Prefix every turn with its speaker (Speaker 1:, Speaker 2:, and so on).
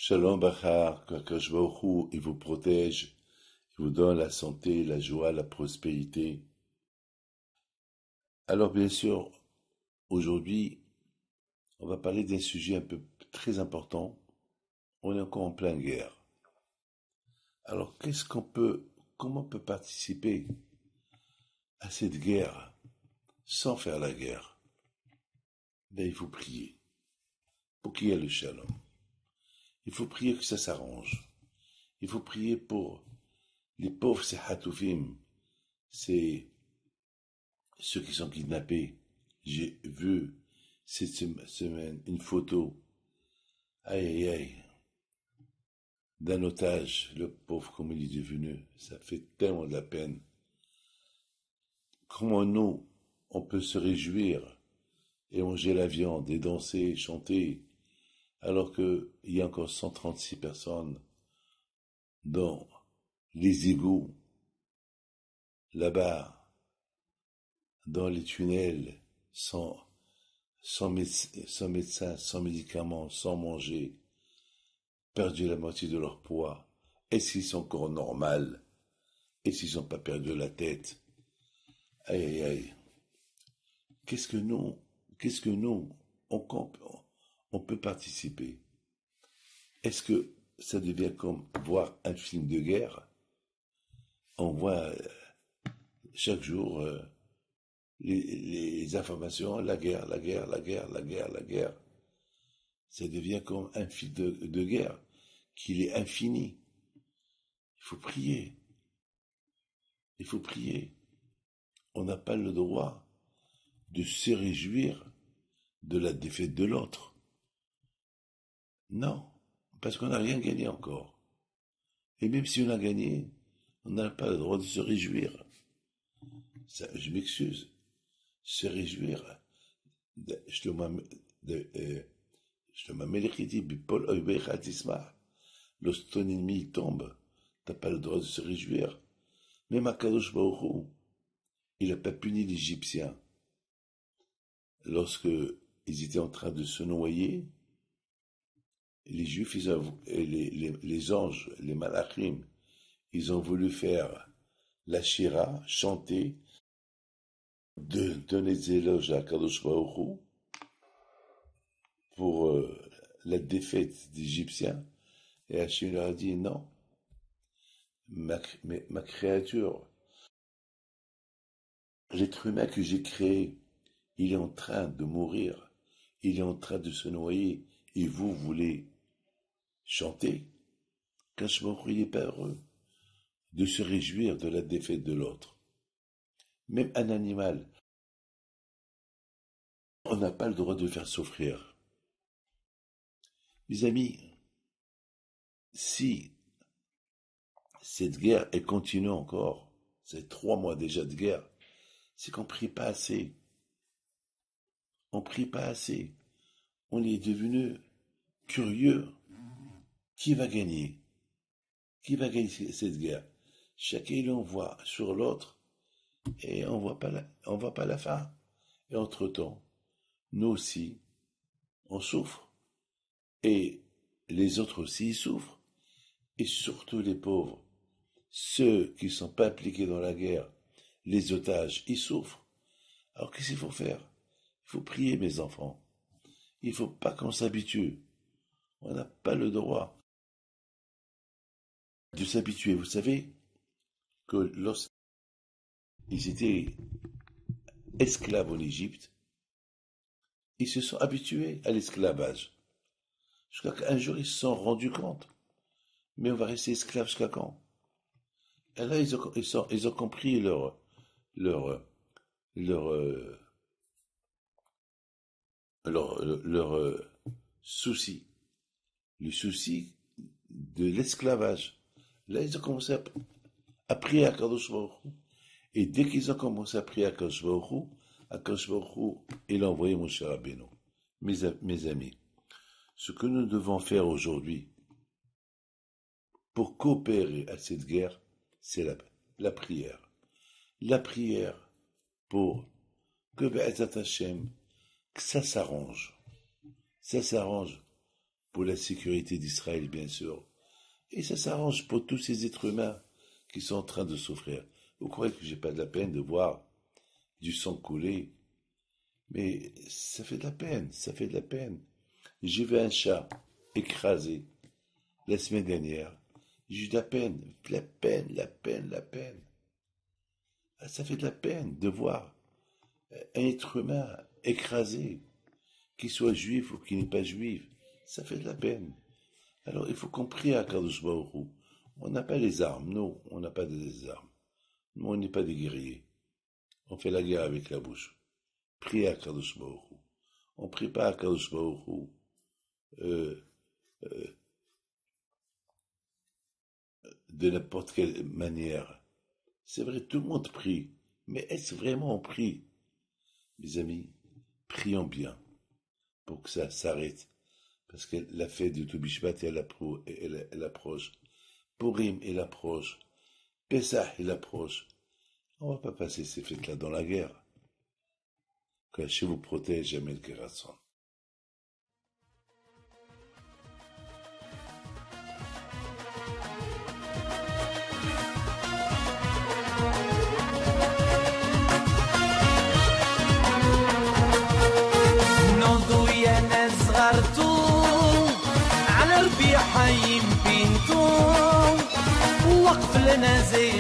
Speaker 1: Shalom Bachar, qu'Akadosh Baruch Hu, il vous protège, il vous donne la santé, la joie, la prospérité. Alors bien sûr, aujourd'hui, on va parler d'un sujet un peu très important. On est encore en pleine guerre. Alors comment on peut participer à cette guerre sans faire la guerre? Il faut prier pour qu'il y ait le shalom. Il faut prier que ça s'arrange. Il faut prier pour les pauvres, c'est Hatoufim, c'est ceux qui sont kidnappés. J'ai vu cette semaine une photo, aïe aïe aïe, d'un otage, le pauvre comme il est devenu. Ça fait tellement de la peine. Comment nous, on peut se réjouir et manger la viande et danser et chanter alors qu'il y a encore 136 personnes dans les égouts, là-bas, dans les tunnels, sans médecin, sans médicaments, sans manger, perdu la moitié de leur poids. Est-ce qu'ils sont encore normaux? Est-ce qu'ils n'ont pas perdu la tête? Aïe, aïe, aïe. Qu'est-ce que nous, on peut participer? Est-ce que ça devient comme voir un film de guerre? On voit chaque jour les informations, la guerre, la guerre, la guerre, la guerre, la guerre. Ça devient comme un film de guerre, qu'il est infini. Il faut prier. Il faut prier. On n'a pas le droit de se réjouir de la défaite de l'autre. Non, parce qu'on n'a rien gagné encore. Et même si on a gagné, on n'a pas le droit de se réjouir. Ça, je m'excuse. Se réjouir. Lorsque ton ennemi tombe, t'as pas le droit de se réjouir. Même Akadosh Baruch Hu, il n'a pas puni l'Égyptien. Lorsque ils étaient en train de se noyer, les Juifs, les anges, les malachim, ils ont voulu faire la shira, chanter, donner des éloges à Kadosh Baruch Hu pour la défaite des Égyptiens. Et Hachem leur a dit non, ma créature, l'être humain que j'ai créé, il est en train de mourir, il est en train de se noyer, et vous voulez chanter? Kadosh Baruch Hu, il n'est pas heureux de se réjouir de la défaite de l'autre. Même un animal, on n'a pas le droit de le faire souffrir. Mes amis, si cette guerre est continue encore, c'est 3 mois déjà de guerre, c'est qu'on prie pas assez. On prie pas assez. On est devenu curieux. Qui va gagner? Qui va gagner cette guerre? Chacun il envoie sur l'autre et on voit pas la fin. Et entre-temps, nous aussi, on souffre. Et les autres aussi, ils souffrent. Et surtout les pauvres. Ceux qui ne sont pas impliqués dans la guerre, les otages, ils souffrent. Alors qu'est-ce qu'il faut faire? Il faut prier, mes enfants. Il ne faut pas qu'on s'habitue. On n'a pas le droit de s'habituer. Vous savez que lorsqu'ils étaient esclaves en Égypte, ils se sont habitués à l'esclavage. Jusqu'à qu'un jour, ils se sont rendus compte. Mais on va rester esclaves jusqu'à quand? Et là, ils ont compris leur, leur, leur souci. Le souci de l'esclavage. Là, ils ont commencé à prier à Kadosh Baruch Hu. Et dès qu'ils ont commencé à prier à Kadosh Baruch Hu, il a envoyé Moshe Rabbeinu. Mes amis, ce que nous devons faire aujourd'hui pour coopérer à cette guerre, c'est la prière. La prière pour que Be'ezat Hashem, que ça s'arrange. Ça s'arrange pour la sécurité d'Israël, bien sûr. Et ça s'arrange pour tous ces êtres humains qui sont en train de souffrir. Vous croyez que j'ai pas de la peine de voir du sang couler? Mais ça fait de la peine, ça fait de la peine. J'ai vu un chat écrasé la semaine dernière. J'ai eu de la peine, la peine, la peine, la peine. Ah, ça fait de la peine de voir un être humain écrasé, qu'il soit juif ou qu'il n'est pas juif. Ça fait de la peine. Alors il faut qu'on prie à Kadosh Baruch Hu. On n'a pas les armes, non, on n'a pas des armes. Nous, on n'est pas des guerriers. On fait la guerre avec la bouche. Priez à Kadosh Baruch Hu. On ne prie pas à Kadosh Baruch Hu de n'importe quelle manière. C'est vrai, tout le monde prie. Mais est-ce vraiment on prie? Mes amis, prions bien pour que ça s'arrête. Parce que la fête de Toubishvat, elle approche. Purim, elle approche. Pessah, elle approche. On ne va pas passer ces fêtes-là dans la guerre. Que Hachem vous protège, Jamel Kerasson.
Speaker 2: على ربيع حيم بنتو وقف لنا زي